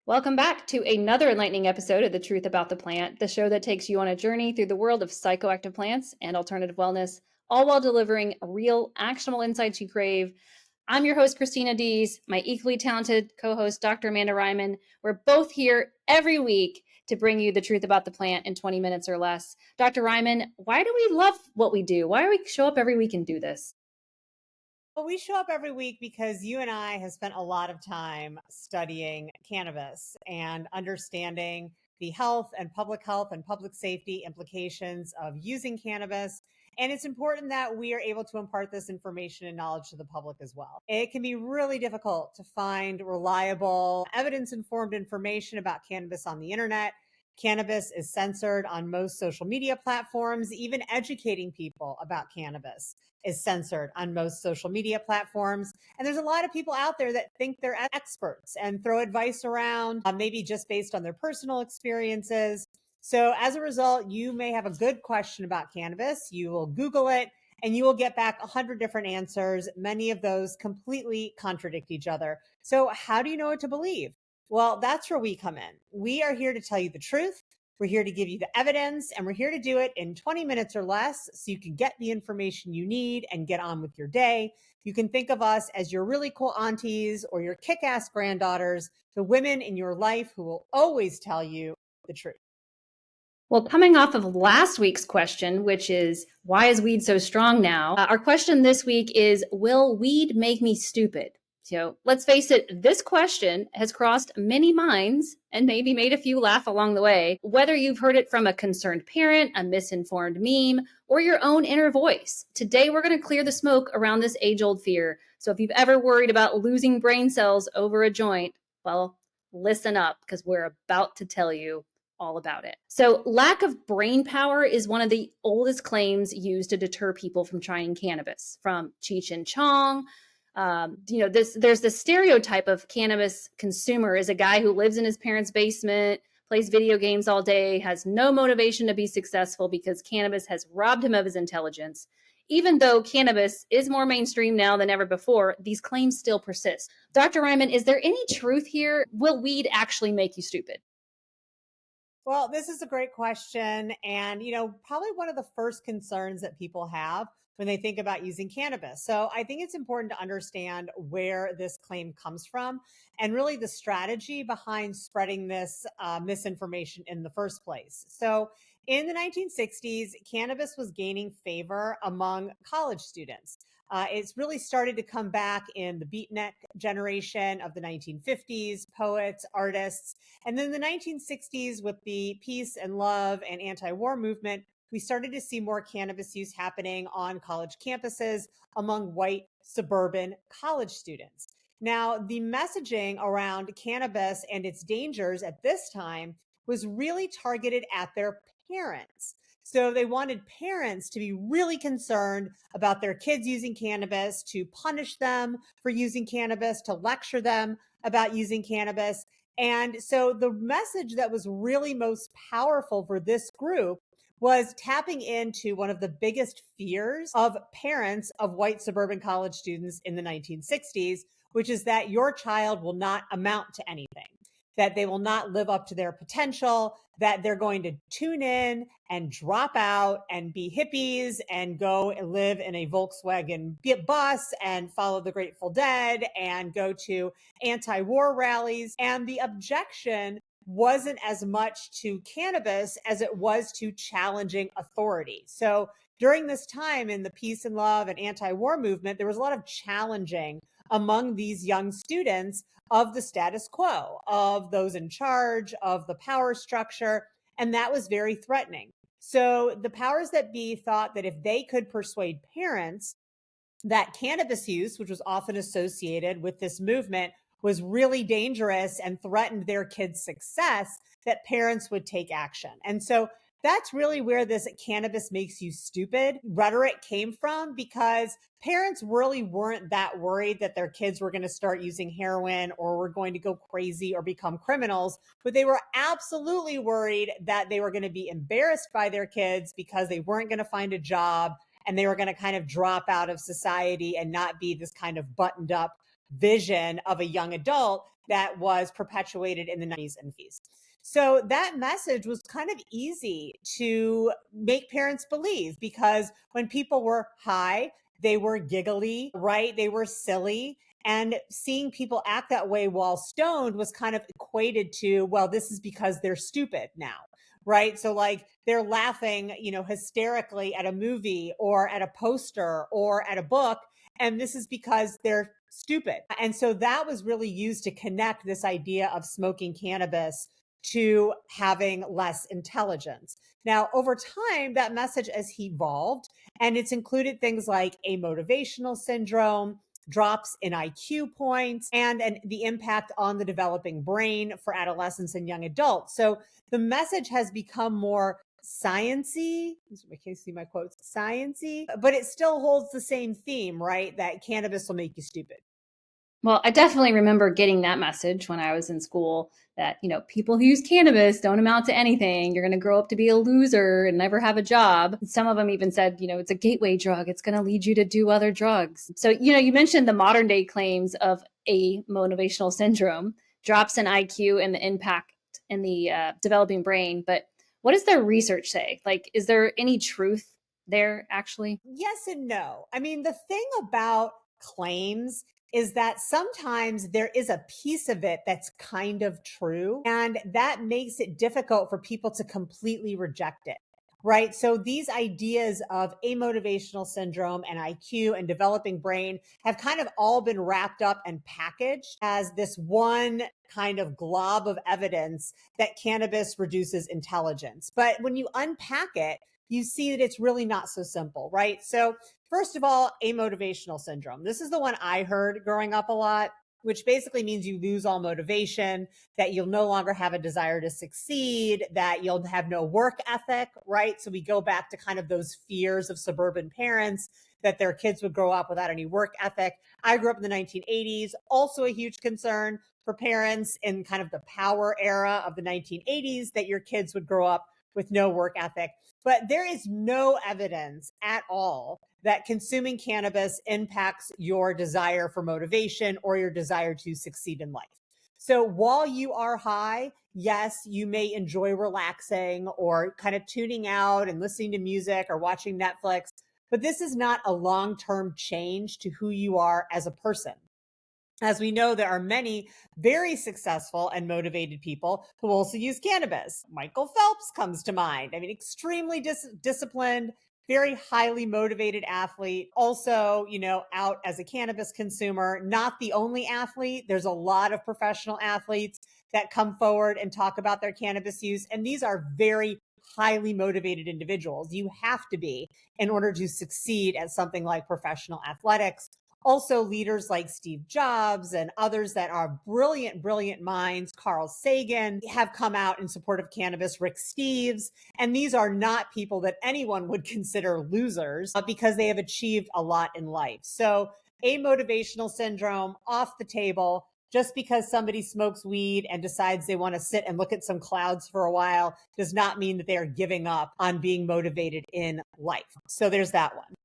Welcome back to another enlightening episode of The Truth About the Plant, the show that takes you on a journey through the world of psychoactive plants and alternative wellness, all while delivering real, actionable insights you crave. I'm your host, Christina Dees, my equally talented co-host, Dr. Amanda Reiman. We're both here every week to bring you the truth about the plant in 20 minutes or less. Dr. Reiman, why do we love what we do? Why do we show up every week and do this? Well, we show up every week because you and I have spent a lot of time studying cannabis and understanding the health and public safety implications of using cannabis. And it's important that we are able to impart this information and knowledge to the public as well. It can be really difficult to find reliable, evidence informed information about cannabis on the internet. Cannabis is censored on most social media platforms. Even educating people about cannabis is censored on most social media platforms. And there's a lot of people out there that think they're experts and throw advice around, maybe just based on their personal experiences. So as a result, you may have a good question about cannabis. You will Google it and you will get back 100 different answers. Many of those completely contradict each other. So how do you know what to believe? Well, that's where we come in. We are here to tell you the truth. We're here to give you the evidence, and we're here to do it in 20 minutes or less so you can get the information you need and get on with your day. You can think of us as your really cool aunties or your kick-ass granddaughters, the women in your life who will always tell you the truth. Well, coming off of last week's question, which is, why is weed so strong now? Our question this week is, will weed make me stupid? So let's face it, this question has crossed many minds and maybe made a few laugh along the way. Whether you've heard it from a concerned parent, a misinformed meme, or your own inner voice, today we're going to clear the smoke around this age-old fear. So if you've ever worried about losing brain cells over a joint, well, listen up because we're about to tell you all about it. So, lack of brain power is one of the oldest claims used to deter people from trying cannabis. From Cheech and Chong, there's this stereotype of cannabis consumer as a guy who lives in his parents' basement, plays video games all day, has no motivation to be successful because cannabis has robbed him of his intelligence. Even though cannabis is more mainstream now than ever before, these claims still persist. Dr. Reiman, is there any truth here? Will weed actually make you stupid? Well, this is a great question. And, probably one of the first concerns that people have when they think about using cannabis. So I think it's important to understand where this claim comes from and really the strategy behind spreading this misinformation in the first place. So in the 1960s, cannabis was gaining favor among college students. It's really started to come back in the beatnik generation of the 1950s, poets, artists. And then the 1960s, with the peace and love and anti-war movement, we started to see more cannabis use happening on college campuses among white suburban college students. Now, the messaging around cannabis and its dangers at this time was really targeted at their parents. So they wanted parents to be really concerned about their kids using cannabis, to punish them for using cannabis, to lecture them about using cannabis. And so the message that was really most powerful for this group was tapping into one of the biggest fears of parents of white suburban college students in the 1960s, which is that your child will not amount to anything, that they will not live up to their potential, that they're going to tune in and drop out and be hippies and go and live in a Volkswagen bus and follow the Grateful Dead and go to anti-war rallies. And the objection wasn't as much to cannabis as it was to challenging authority. So during this time in the peace and love and anti-war movement, there was a lot of challenging among these young students of the status quo, of those in charge, of the power structure. And that was very threatening. So the powers that be thought that if they could persuade parents that cannabis use, which was often associated with this movement, was really dangerous and threatened their kids' success, that parents would take action. And so that's really where this cannabis makes you stupid rhetoric came from, because parents really weren't that worried that their kids were going to start using heroin or were going to go crazy or become criminals, but they were absolutely worried that they were going to be embarrassed by their kids because they weren't going to find a job and they were going to kind of drop out of society and not be this kind of buttoned up vision of a young adult that was perpetuated in the 90s and 90s. So that message was kind of easy to make parents believe because when people were high, they were giggly, right? They were silly. And seeing people act that way while stoned was kind of equated to, well, this is because they're stupid now, right? So like they're laughing, hysterically at a movie or at a poster or at a book. And this is because they're stupid. And so that was really used to connect this idea of smoking cannabis to having less intelligence. Now, over time, that message has evolved and it's included things like a motivational syndrome, drops in IQ points, and the impact on the developing brain for adolescents and young adults. So the message has become more sciency. I can't see my quotes, sciency, but it still holds the same theme, right? That cannabis will make you stupid. Well, I definitely remember getting that message when I was in school that, people who use cannabis don't amount to anything. You're going to grow up to be a loser and never have a job. Some of them even said, it's a gateway drug. It's going to lead you to do other drugs. So, you mentioned the modern day claims of a motivational syndrome, drops in IQ and the impact in the developing brain. But what does their research say? Like, is there any truth there actually? Yes and no. I mean, the thing about claims is that sometimes there is a piece of it that's kind of true, and that makes it difficult for people to completely reject it. Right. So these ideas of amotivational syndrome and IQ and developing brain have kind of all been wrapped up and packaged as this one kind of glob of evidence that cannabis reduces intelligence. But when you unpack it, you see that it's really not so simple, right? So, first of all, amotivational syndrome. This is the one I heard growing up a lot, which basically means you lose all motivation, that you'll no longer have a desire to succeed, that you'll have no work ethic, right? So, we go back to kind of those fears of suburban parents that their kids would grow up without any work ethic. I grew up in the 1980s, also a huge concern for parents in kind of the power era of the 1980s that your kids would grow up with no work ethic. But there is no evidence at all that consuming cannabis impacts your desire for motivation or your desire to succeed in life. So while you are high, yes, you may enjoy relaxing or kind of tuning out and listening to music or watching Netflix, but this is not a long-term change to who you are as a person. As we know, there are many very successful and motivated people who also use cannabis. Michael Phelps comes to mind. I mean, extremely disciplined, very highly motivated athlete. Also, out as a cannabis consumer, not the only athlete. There's a lot of professional athletes that come forward and talk about their cannabis use. And these are very highly motivated individuals. You have to be in order to succeed at something like professional athletics. Also, leaders like Steve Jobs and others that are brilliant, brilliant minds, Carl Sagan, have come out in support of cannabis, Rick Steves. And these are not people that anyone would consider losers because they have achieved a lot in life. So, amotivational syndrome off the table. Just because somebody smokes weed and decides they want to sit and look at some clouds for a while does not mean that they are giving up on being motivated in life. So, there's that one.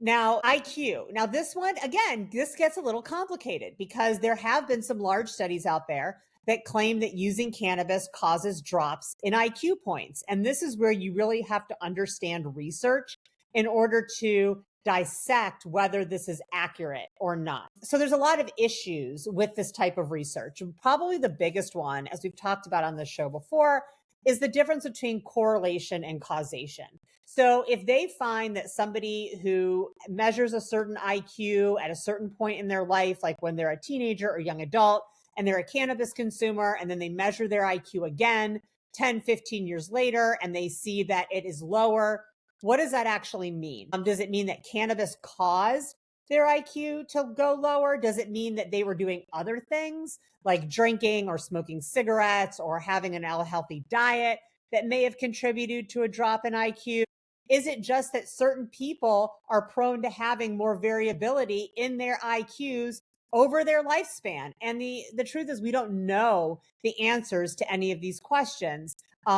Now, IQ. Now, this one, again, this gets a little complicated because there have been some large studies out there that claim that using cannabis causes drops in IQ points. And this is where you really have to understand research in order to dissect whether this is accurate or not. So there's a lot of issues with this type of research. And probably the biggest one, as we've talked about on this show before, is the difference between correlation and causation. So if they find that somebody who measures a certain IQ at a certain point in their life, like when they're a teenager or young adult, and they're a cannabis consumer, and then they measure their IQ again 10, 15 years later, and they see that it is lower, what does that actually mean? Does it mean that cannabis caused their IQ to go lower? Does it mean that they were doing other things like drinking or smoking cigarettes or having an unhealthy diet that may have contributed to a drop in IQ? Is it just that certain people are prone to having more variability in their IQs over their lifespan? And the truth is, we don't know the answers to any of these questions.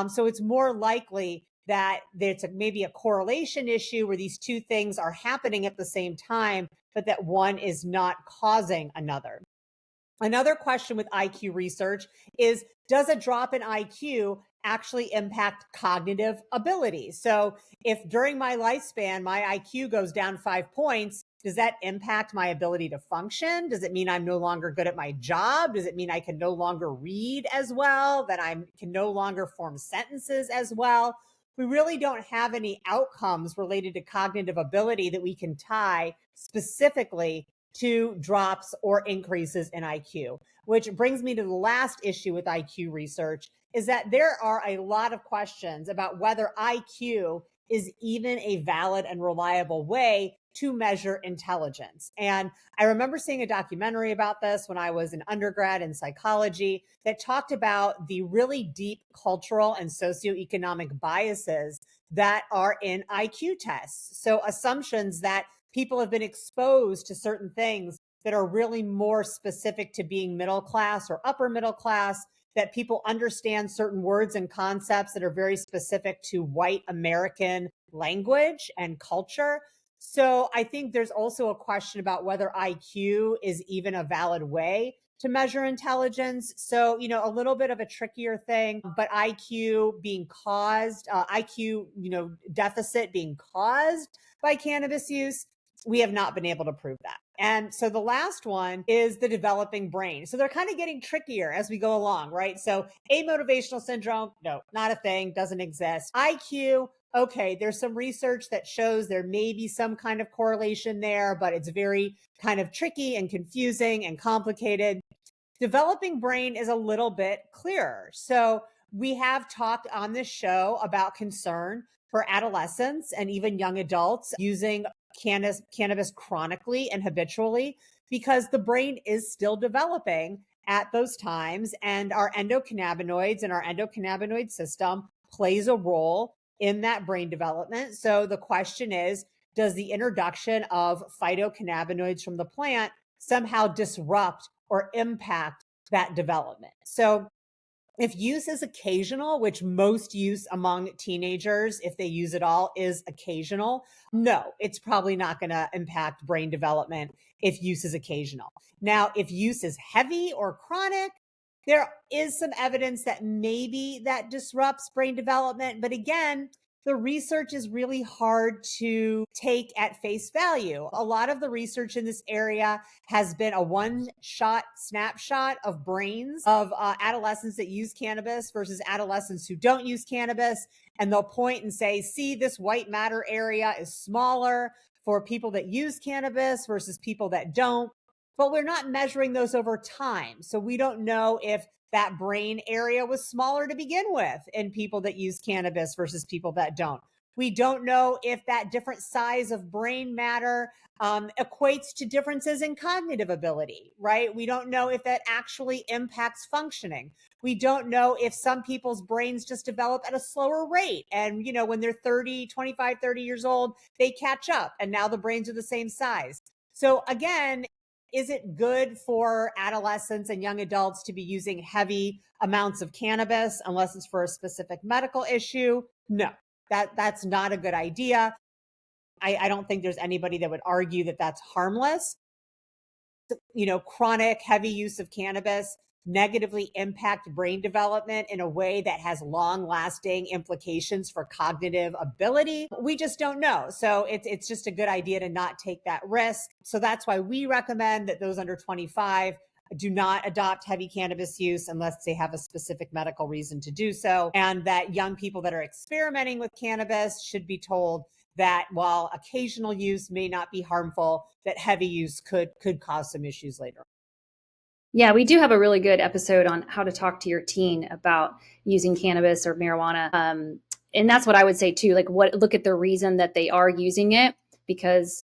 So it's more likely that there's maybe a correlation issue where these two things are happening at the same time, but that one is not causing another. Another question with IQ research is, does a drop in IQ actually impact cognitive ability? So if during my lifespan, my IQ goes down 5 points, does that impact my ability to function? Does it mean I'm no longer good at my job? Does it mean I can no longer read as well? That I can no longer form sentences as well? We really don't have any outcomes related to cognitive ability that we can tie specifically to drops or increases in IQ, which brings me to the last issue with IQ research is that there are a lot of questions about whether IQ is even a valid and reliable way to measure intelligence. And I remember seeing a documentary about this when I was an undergrad in psychology that talked about the really deep cultural and socioeconomic biases that are in IQ tests. So assumptions that people have been exposed to certain things that are really more specific to being middle class or upper middle class, that people understand certain words and concepts that are very specific to white American language and culture. So I think there's also a question about whether IQ is even a valid way to measure intelligence. So, a little bit of a trickier thing, but IQ, deficit being caused by cannabis use, we have not been able to prove that. And so the last one is the developing brain. So they're kind of getting trickier as we go along, right? So amotivational syndrome, no, not a thing, doesn't exist. IQ, okay, there's some research that shows there may be some kind of correlation there, but it's very kind of tricky and confusing and complicated. Developing brain is a little bit clearer. So we have talked on this show about concern for adolescents and even young adults using cannabis chronically and habitually because the brain is still developing at those times, and our endocannabinoids and our endocannabinoid system plays a role in that brain development. So the question is, does the introduction of phytocannabinoids from the plant somehow disrupt or impact that development? So if use is occasional, which most use among teenagers, if they use it all, is occasional, no, it's probably not going to impact brain development if use is occasional. Now, if use is heavy or chronic, there is some evidence that maybe that disrupts brain development. But again, the research is really hard to take at face value. A lot of the research in this area has been a one-shot snapshot of brains of adolescents that use cannabis versus adolescents who don't use cannabis. And they'll point and say, see, this white matter area is smaller for people that use cannabis versus people that don't. But we're not measuring those over time. So we don't know if that brain area was smaller to begin with in people that use cannabis versus people that don't. We don't know if that different size of brain matter equates to differences in cognitive ability, right? We don't know if that actually impacts functioning. We don't know if some people's brains just develop at a slower rate. And, when they're 30, 25, 30 years old, they catch up and now the brains are the same size. So again, is it good for adolescents and young adults to be using heavy amounts of cannabis unless it's for a specific medical issue? No, that's not a good idea. I don't think there's anybody that would argue that that's harmless. Chronic heavy use of cannabis negatively impact brain development in a way that has long lasting implications for cognitive ability. We just don't know. So it's just a good idea to not take that risk. So that's why we recommend that those under 25 do not adopt heavy cannabis use unless they have a specific medical reason to do so. And that young people that are experimenting with cannabis should be told that while occasional use may not be harmful, that heavy use could cause some issues later. Yeah, we do have a really good episode on how to talk to your teen about using cannabis or marijuana. And that's what I would say too. Look at the reason that they are using it, because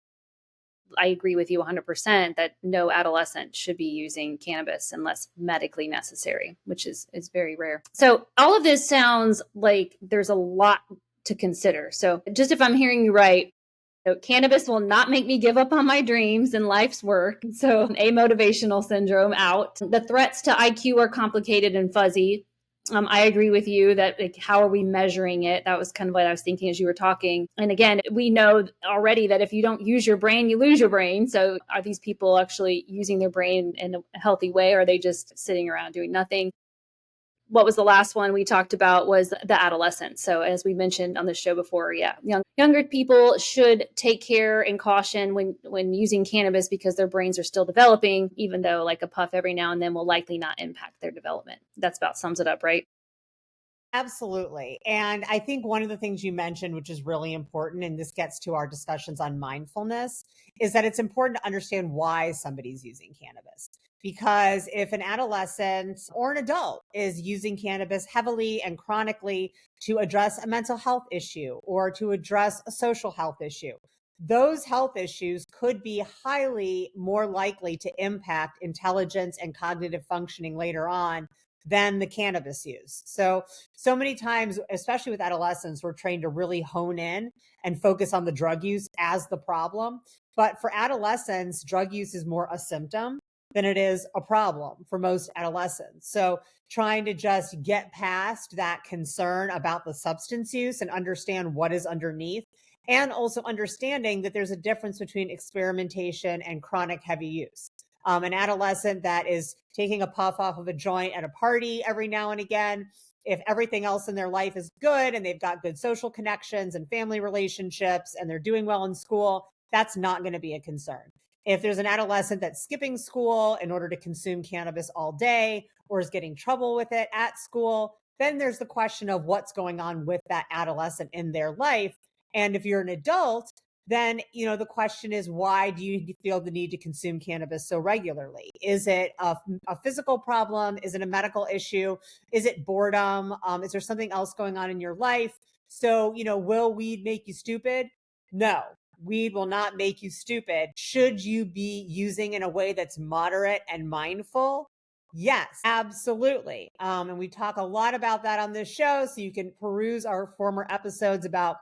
I agree with you 100% that no adolescent should be using cannabis unless medically necessary, which is very rare. So all of this sounds like there's a lot to consider. So just if I'm hearing you right, cannabis will not make me give up on my dreams and life's work. So amotivational syndrome out. The threats to IQ are complicated and fuzzy. I agree with you that like, how are we measuring it? That was kind of what I was thinking as you were talking. And again, we know already that if you don't use your brain, you lose your brain. So are these people actually using their brain in a healthy way? Or are they just sitting around doing nothing? What was the last one we talked about was the adolescents. So as we mentioned on the show before, yeah, younger people should take care and caution when using cannabis because their brains are still developing, even though like a puff every now and then will likely not impact their development. That's about sums it up, right? Absolutely. And I think one of the things you mentioned, which is really important, and this gets to our discussions on mindfulness, is that it's important to understand why somebody's using cannabis. Because if an adolescent or an adult is using cannabis heavily and chronically to address a mental health issue or to address a social health issue, those health issues could be highly more likely to impact intelligence and cognitive functioning later on than the cannabis use. So many times, especially with adolescents, we're trained to really hone in and focus on the drug use as the problem. But for adolescents, drug use is more a symptom than it is a problem for most adolescents. So trying to just get past that concern about the substance use and understand what is underneath, and also understanding that there's a difference between experimentation and chronic heavy use. An adolescent that is taking a puff off of a joint at a party every now and again, if everything else in their life is good and they've got good social connections and family relationships and they're doing well in school, that's not going to be a concern. If there's an adolescent that's skipping school in order to consume cannabis all day or is getting trouble with it at school, then there's the question of what's going on with that adolescent in their life. And if you're an adult, then the question is, why do you feel the need to consume cannabis so regularly? Is it a physical problem? Is it a medical issue? Is it boredom? Is there something else going on in your life? So will weed make you stupid? No, weed will not make you stupid. Should you be using in a way that's moderate and mindful? Yes, absolutely. And we talk a lot about that on this show, so you can peruse our former episodes about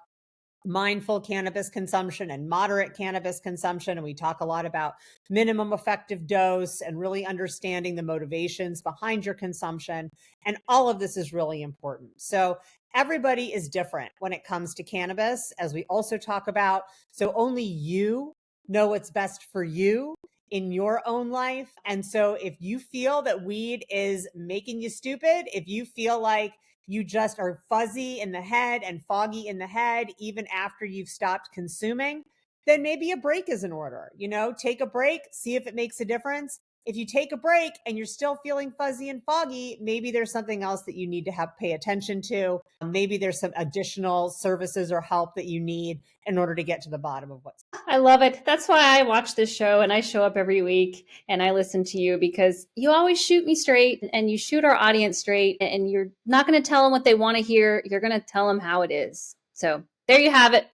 mindful cannabis consumption and moderate cannabis consumption. And we talk a lot about minimum effective dose and really understanding the motivations behind your consumption. And all of this is really important. So everybody is different when it comes to cannabis, as we also talk about. So only you know what's best for you in your own life. And so if you feel that weed is making you stupid, if you feel like you just are fuzzy in the head and foggy in the head, even after you've stopped consuming, then maybe a break is in order. Take a break, see if it makes a difference. If you take a break and you're still feeling fuzzy and foggy, maybe there's something else that you need to pay attention to. Maybe there's some additional services or help that you need in order to get to the bottom of what's. I love it. That's why I watch this show and I show up every week and I listen to you because you always shoot me straight and you shoot our audience straight and you're not going to tell them what they want to hear. You're going to tell them how it is. So there you have it.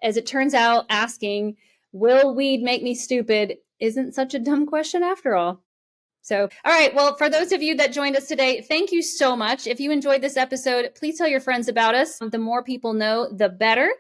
As it turns out, asking, will weed make me stupid isn't such a dumb question after all. So, all right. Well, for those of you that joined us today, thank you so much. If you enjoyed this episode, please tell your friends about us. The more people know, the better,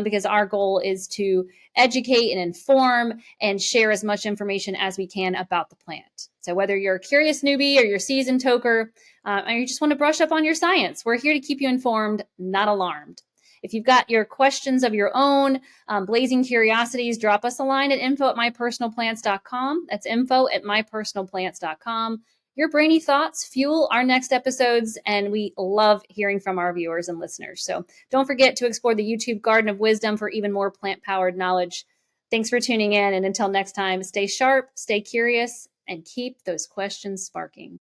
because our goal is to educate and inform and share as much information as we can about the plant. So whether you're a curious newbie or you're a seasoned toker, or you just want to brush up on your science, we're here to keep you informed, not alarmed. If you've got your questions of your own, blazing curiosities, drop us a line at info@mypersonalplants.com. That's info@mypersonalplants.com. Your brainy thoughts fuel our next episodes, and we love hearing from our viewers and listeners. So don't forget to explore the YouTube Garden of Wisdom for even more plant-powered knowledge. Thanks for tuning in, and until next time, stay sharp, stay curious, and keep those questions sparking.